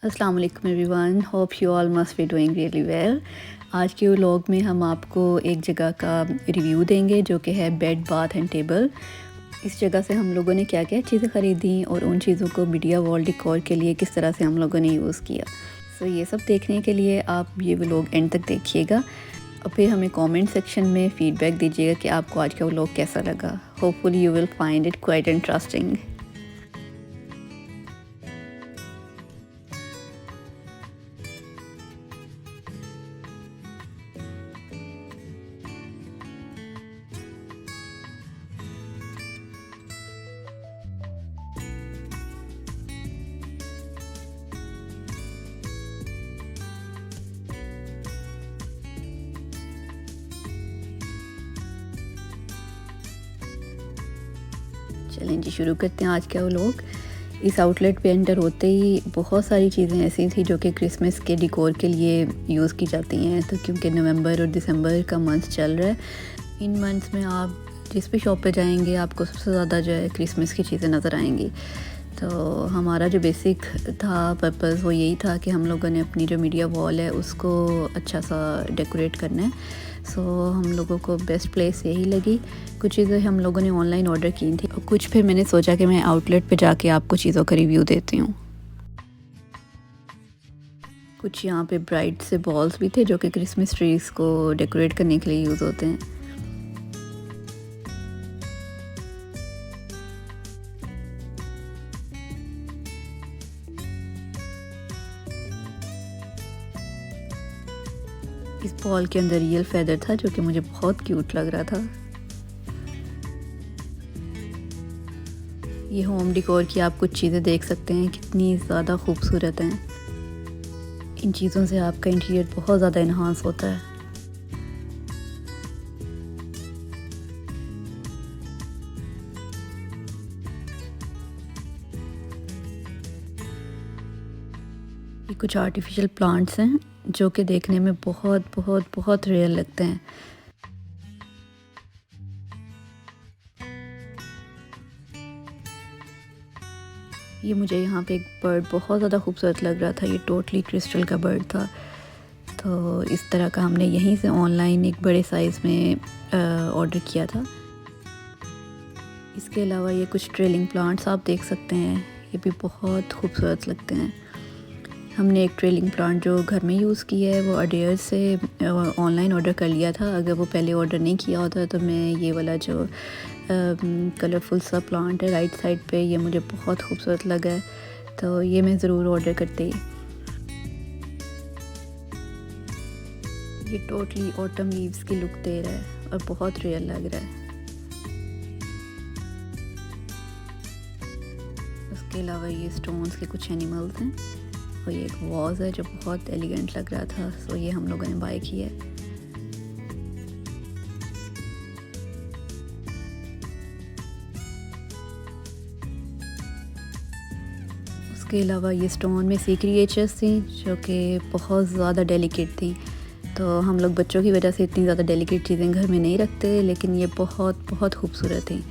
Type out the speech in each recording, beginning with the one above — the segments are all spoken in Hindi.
अस्सलाम वालेकुम everyone, hope you all must be doing really well. आज के व्लॉग में हम आपको एक जगह का रिव्यू देंगे जो कि है बेड बाथ एंड टेबल। इस जगह से हम लोगों ने क्या क्या चीज़ें ख़रीदी और उन चीज़ों को मीडिया वॉल डिकोर के लिए किस तरह से हम लोगों ने यूज़ किया। सो ये सब देखने के लिए आप ये व्लॉग एंड तक देखिएगा और फिर हमें कमेंट सेक्शन में फ़ीडबैक दीजिएगा कि आपको आज का व्लॉग कैसा लगा। Hopefully you will find it quite interesting. चलें जी, शुरू करते हैं आज का व्लॉग। इस आउटलेट पे एंटर होते ही बहुत सारी चीज़ें ऐसी थी जो कि क्रिसमस के डिकोर के लिए यूज़ की जाती हैं। तो क्योंकि नवंबर और दिसंबर का मंथ चल रहा है, इन मंथ्स में आप जिस भी शॉप पे जाएंगे आपको सबसे ज़्यादा जो है क्रिसमस की चीज़ें नज़र आएंगी। तो हमारा जो बेसिक था पर्पस वो यही था कि हम लोगों ने अपनी जो मीडिया वॉल है उसको अच्छा सा डेकोरेट करना है। सो हम लोगों को बेस्ट प्लेस यही लगी। कुछ चीज़ें हम लोगों ने ऑनलाइन ऑर्डर की थी और कुछ फिर मैंने सोचा कि मैं आउटलेट पे जाके आपको चीज़ों का रिव्यू देती हूँ। कुछ यहाँ पे ब्राइट से बॉल्स भी थे जो कि क्रिसमस ट्रीज़ को डेकोरेट करने के लिए यूज़ होते हैं। इस बॉल के अंदर रियल फेदर था जो कि मुझे बहुत क्यूट लग रहा था। ये होम डिकोर की आप कुछ चीज़ें देख सकते हैं कितनी ज़्यादा खूबसूरत हैं। इन चीज़ों से आपका इंटीरियर बहुत ज़्यादा इन्हांस होता है। ये कुछ आर्टिफिशियल प्लांट्स हैं जो कि देखने में बहुत बहुत बहुत रियल लगते हैं। ये मुझे यहाँ पे एक बर्ड बहुत ज़्यादा खूबसूरत लग रहा था। ये टोटली क्रिस्टल का बर्ड था। तो इस तरह का हमने यहीं से ऑनलाइन एक बड़े साइज़ में ऑर्डर किया था। इसके अलावा ये कुछ ट्रेलिंग प्लांट्स आप देख सकते हैं, ये भी बहुत खूबसूरत लगते हैं। हमने एक ट्रेलिंग प्लांट जो घर में यूज़ किया है वो अडेयर से ऑनलाइन ऑर्डर कर लिया था। अगर वो पहले ऑर्डर नहीं किया होता तो मैं ये वाला जो कलरफुल सा प्लांट है राइट साइड पे, ये मुझे बहुत खूबसूरत लगा है, तो ये मैं ज़रूर ऑर्डर करती। ये टोटली ऑटम लीव्स की लुक दे रहा है और बहुत रियल लग रहा है। उसके अलावा ये स्टोन्स के कुछ एनिमल्स हैं और ये एक वॉज है जो बहुत एलिगेंट लग रहा था। सो ये हम लोगों ने बाय किया है। उसके अलावा ये स्टोन में सी क्रिएचर्स थी जो कि बहुत ज़्यादा डेलिकेट थी। तो हम लोग बच्चों की वजह से इतनी ज़्यादा डेलिकेट चीज़ें घर में नहीं रखते, लेकिन ये बहुत बहुत खूबसूरत थी।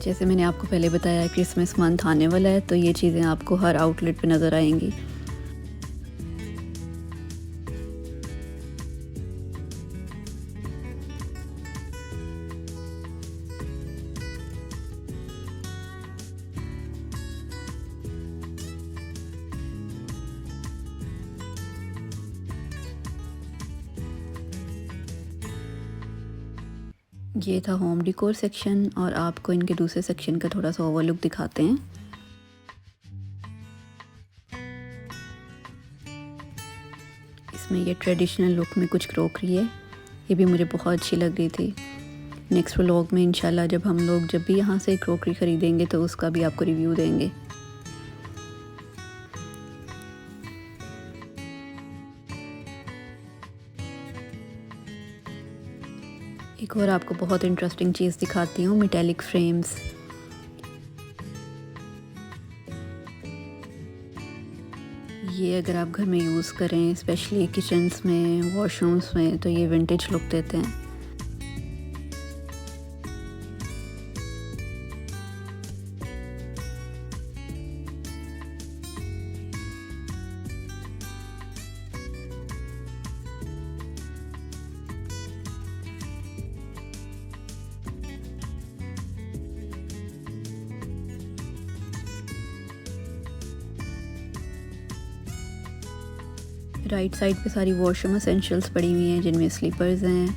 जैसे मैंने आपको पहले बताया क्रिसमस मंथ आने वाला है, तो ये चीज़ें आपको हर आउटलेट पे नज़र आएंगी। ये था होम डिकोर सेक्शन और आपको इनके दूसरे सेक्शन का थोड़ा सा ओवरलुक दिखाते हैं। इसमें ये ट्रेडिशनल लुक में कुछ क्रोकरी है, ये भी मुझे बहुत अच्छी लग रही थी। नेक्स्ट व्लॉग में इंशाल्लाह जब हम लोग जब भी यहाँ से क्रोकरी ख़रीदेंगे तो उसका भी आपको रिव्यू देंगे। एक और आपको बहुत इंटरेस्टिंग चीज़ दिखाती हूँ, मेटेलिक फ्रेम्स। ये अगर आप घर में यूज़ करें, स्पेशली किचन्स में, वॉशरूम्स में, तो ये विंटेज लुक देते हैं। राइट साइड पे सारी वॉशरूम एसेंशियल्स पड़ी हुई हैं, जिनमें स्लीपर्स हैं,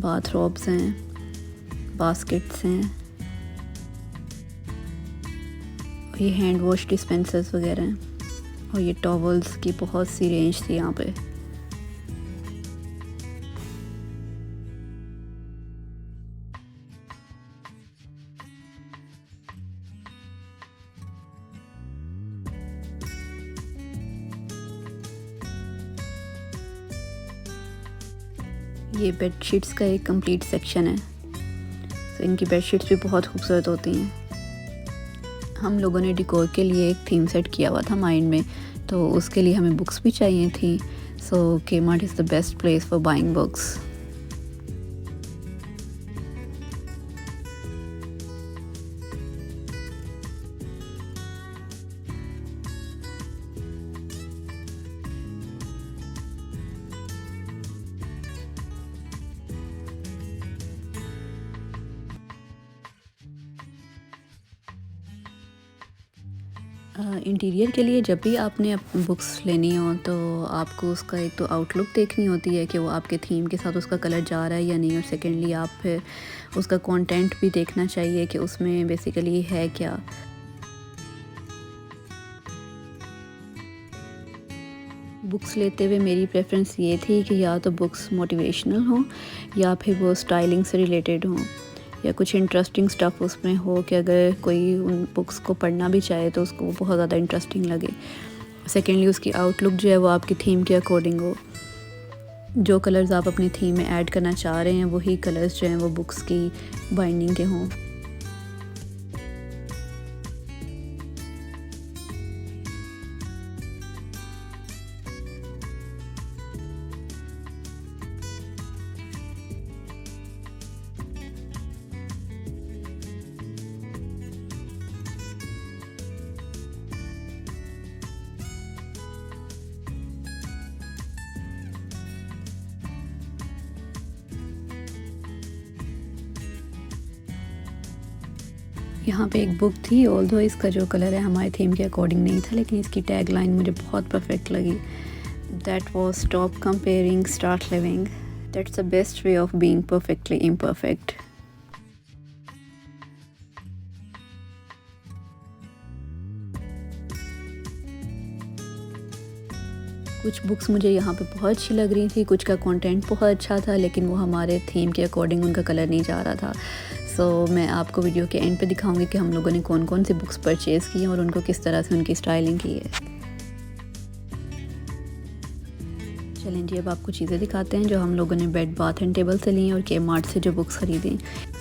बाथ रॉब्स हैं, बास्केट्स हैं, और ये हैंड वॉश डिस्पेंसर्स वगैरह हैं, और ये टॉवल्स की बहुत सी रेंज थी यहाँ पे। ये बेडशीट्स का एक कंप्लीट सेक्शन है। तो इनकी बेडशीट्स भी बहुत खूबसूरत होती हैं। हम लोगों ने डिकोर के लिए एक थीम सेट किया हुआ था माइंड में, तो उसके लिए हमें बुक्स भी चाहिए थी। सो Kmart is the best place for buying books. Interior के लिए जब भी आपने बुक्स लेनी हो, तो आपको उसका एक तो आउटलुक देखनी होती है कि वो आपके थीम के साथ उसका कलर जा रहा है या नहीं, और सेकेंडली आप फिर उसका कंटेंट भी देखना चाहिए कि उसमें बेसिकली है क्या। बुक्स लेते हुए मेरी प्रेफरेंस ये थी कि या तो बुक्स मोटिवेशनल हों या फिर वो स्टाइलिंग से रिलेटेड हों, या कुछ इंटरेस्टिंग स्टफ़ उसमें हो कि अगर कोई उन बुक्स को पढ़ना भी चाहे तो उसको बहुत ज़्यादा इंटरेस्टिंग लगे। सेकेंडली उसकी आउटलुक जो है वो आपकी थीम के अकॉर्डिंग हो। जो कलर्स आप अपनी थीम में ऐड करना चाह रहे हैं वही कलर्स जो हैं वो बुक्स की बाइंडिंग के हों। यहाँ पे एक बुक थी, ऑल्दो इसका जो कलर है हमारे थीम के अकॉर्डिंग नहीं था, लेकिन इसकी टैग लाइन मुझे बहुत परफेक्ट लगी। That was stop comparing, start living, that's the best way of being perfectly imperfect. कुछ बुक्स मुझे यहाँ पे बहुत अच्छी लग रही थी, कुछ का कंटेंट बहुत अच्छा था, लेकिन वो हमारे थीम के अकॉर्डिंग उनका कलर नहीं जा रहा था। सो मैं आपको वीडियो के एंड पे दिखाऊंगी कि हम लोगों ने कौन कौन सी बुक्स परचेज़ की हैं और उनको किस तरह से उनकी स्टाइलिंग की है। चलें जी, अब आपको चीज़ें दिखाते हैं जो हम लोगों ने बेड बाथ एंड टेबल से ली हैं और Kmart से जो बुक्स ख़रीदी।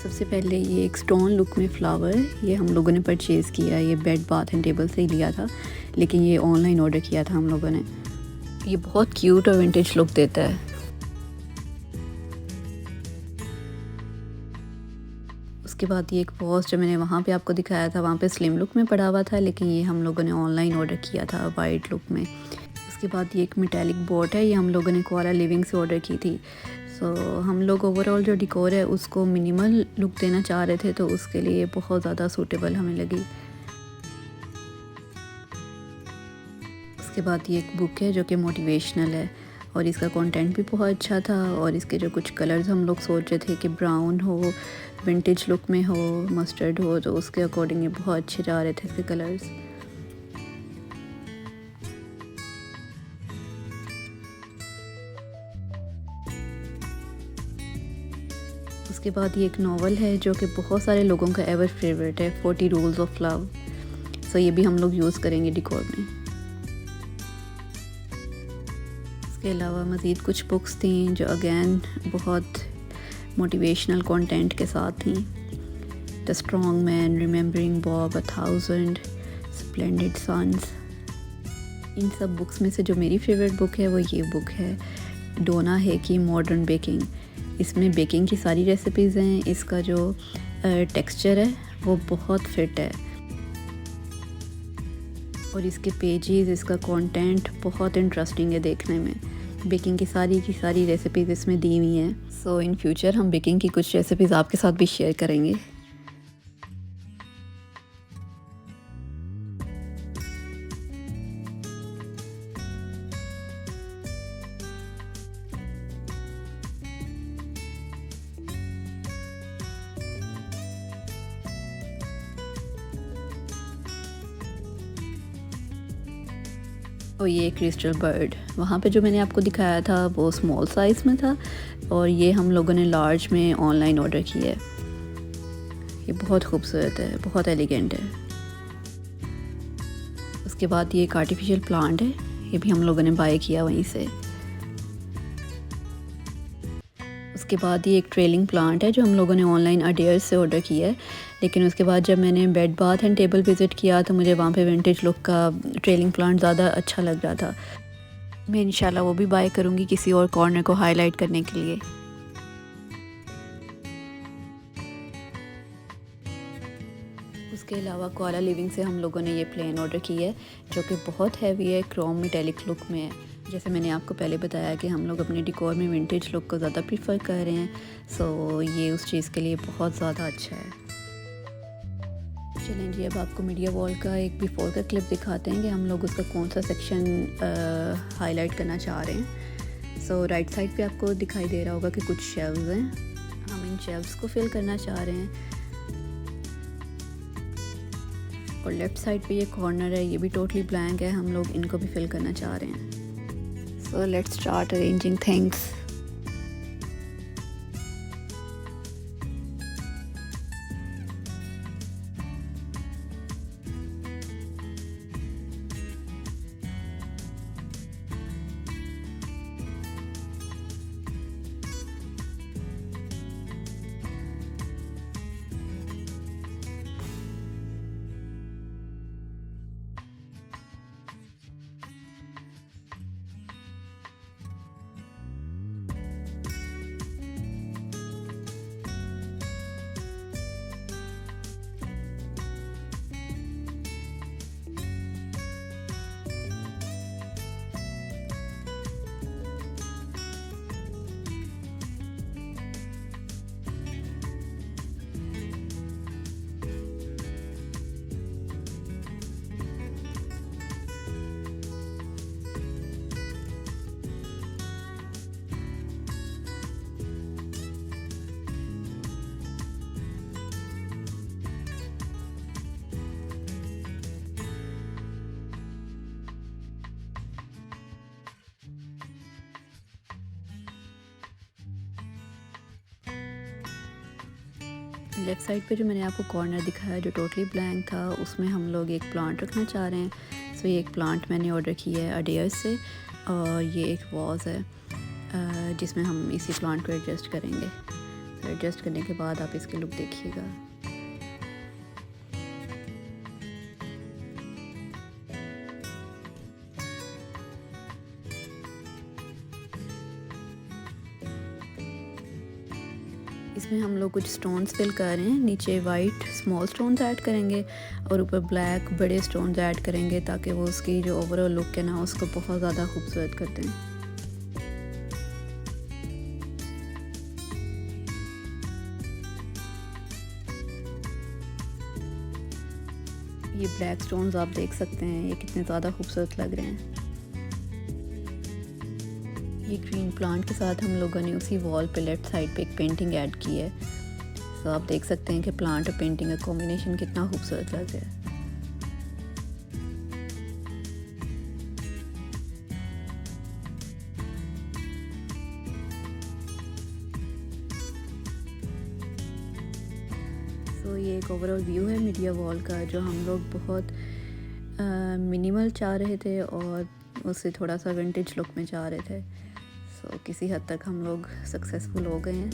सबसे पहले ये एक स्टोन लुक में फ्लावर, ये हम लोगों ने परचेज़ किया। ये बेड बाथ एंड टेबल से ही लिया था, लेकिन ये ऑनलाइन ऑर्डर किया था हम लोगों ने। ये बहुत क्यूट और विंटेज लुक देता है। उसके बाद ये एक वॉच जो मैंने वहाँ पे आपको दिखाया था, वहाँ पे स्लिम लुक में पड़ा हुआ था, लेकिन ये हम लोगों ने ऑनलाइन ऑर्डर किया था वाइट लुक में। उसके बाद ये एक मेटालिक बॉट है, ये हम लोगों ने कोआला लिविंग से ऑर्डर की थी। सो हम लोग ओवरऑल जो डिकोर है उसको मिनिमल लुक देना चाह रहे थे, तो उसके लिए बहुत ज़्यादा सूटेबल हमें लगी। उसके बाद ये एक बुक है जो कि मोटिवेशनल है और इसका कंटेंट भी बहुत अच्छा था, और इसके जो कुछ कलर्स हम लोग सोच रहे थे कि ब्राउन हो, विंटेज लुक में हो, मस्टर्ड हो, तो उसके अकॉर्डिंग ये बहुत अच्छे जा रहे थे इसके कलर्स। उसके बाद ये एक नॉवल है जो कि बहुत सारे लोगों का एवर फेवरेट है, 40 रूल्स ऑफ लव। सो ये भी हम लोग यूज़ करेंगे डिकोर में। इसके अलावा मज़ीद कुछ बुक्स थी जो अगेन बहुत मोटिवेशनल कंटेंट के साथ थी। The strong man, remembering Bob, 1000, splendid sons. इन सब बुक्स में से जो मेरी फेवरेट बुक है वो ये बुक है, डोना हे की मॉडर्न बेकिंग। इसमें बेकिंग की सारी रेसिपीज़ हैं। इसका जो टेक्सचर है वो बहुत फिट है और इसके पेजेस, इसका कंटेंट बहुत इंटरेस्टिंग है देखने में। बेकिंग की सारी रेसिपीज़ इसमें दी हुई हैं। सो इन फ्यूचर हम बेकिंग की कुछ रेसिपीज़ आपके साथ भी शेयर करेंगे। और ये क्रिस्टल बर्ड, वहाँ पे जो मैंने आपको दिखाया था वो स्मॉल साइज़ में था और ये हम लोगों ने लार्ज में ऑनलाइन ऑर्डर किया है। ये बहुत खूबसूरत है, बहुत एलिगेंट है। उसके बाद ये एक आर्टिफिशियल प्लांट है, ये भी हम लोगों ने बाय किया वहीं से। उसके बाद ये एक ट्रेलिंग प्लांट है जो हम लोगों ने ऑनलाइन अडेयर्स से ऑर्डर किया है, लेकिन उसके बाद जब मैंने bed bath and table visit किया तो मुझे वहाँ पे विंटेज लुक का ट्रेलिंग प्लांट ज़्यादा अच्छा लग रहा था। मैं इंशाल्लाह वो भी बाय करूँगी किसी और कॉर्नर को हाईलाइट करने के लिए। उसके अलावा कोआला लिविंग से हम लोगों ने ये प्लेन ऑर्डर की है जो कि बहुत हैवी है, क्रोम मेटेलिक लुक में है। जैसे मैंने आपको पहले बताया कि हम लोग अपने डिकोर में विंटेज लुक को ज़्यादा प्रीफर कर रहे हैं, सो ये उस चीज़ के लिए बहुत ज़्यादा अच्छा है। चलें जी, अब आपको मीडिया वॉल का एक बिफ़ोर का क्लिप दिखाते हैं कि हम लोग उसका कौन सा सेक्शन हाईलाइट करना चाह रहे हैं। सो राइट साइड पे आपको दिखाई दे रहा होगा कि कुछ शेल्व्स हैं, हम इन शेल्व्स को फिल करना चाह रहे हैं। और लेफ़्ट साइड पे ये कॉर्नर है, ये भी टोटली ब्लैंक है, हम लोग इनको भी फिल करना चाह रहे हैं। So let's start arranging things. Left side पे जो मैंने आपको कॉर्नर दिखाया जो टोटली ब्लैंक था, उसमें हम लोग एक प्लांट रखना चाह रहे हैं। सो ये एक प्लांट मैंने ऑर्डर किया है अडेयर्स से और ये एक वॉज है जिसमें हम इसी प्लांट को एडजस्ट करेंगे। तो एडजस्ट करने के बाद आप इसकी लुक देखिएगा। इसमें हम लोग कुछ स्टोन्स फिल कर रहे हैं, नीचे वाइट स्मॉल स्टोन्स ऐड करेंगे और ऊपर ब्लैक बड़े स्टोन्स ऐड करेंगे ताकि वो उसकी जो ओवरऑल लुक है ना उसको बहुत ज़्यादा खूबसूरत करते हैं। ये ब्लैक स्टोन्स आप देख सकते हैं, ये कितने ज़्यादा खूबसूरत लग रहे हैं। ये ग्रीन प्लांट के साथ हम लोगों ने उसी वॉल पे लेफ़्ट साइड पे एक पेंटिंग ऐड की है। तो आप देख सकते हैं कि प्लांट और पेंटिंग का कॉम्बिनेशन कितना खूबसूरत लग रहा है। तो ये एक ओवरऑल व्यू है मीडिया वॉल का जो हम लोग बहुत मिनिमल चाह रहे थे और उससे थोड़ा सा विंटेज लुक में चाह रहे थे। सो किसी हद तक हम लोग सक्सेसफुल हो गए हैं।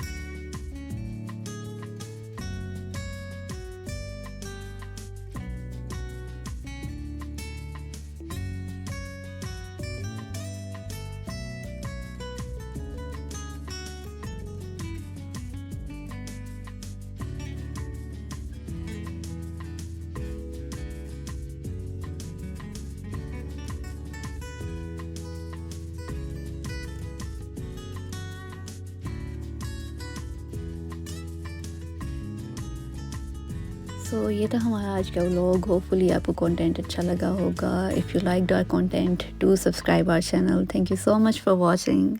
सो ये था हमारा आज का व्लॉग। होपफुली आपको कंटेंट अच्छा लगा होगा। If you like our content do subscribe our channel. Thank you so much for watching.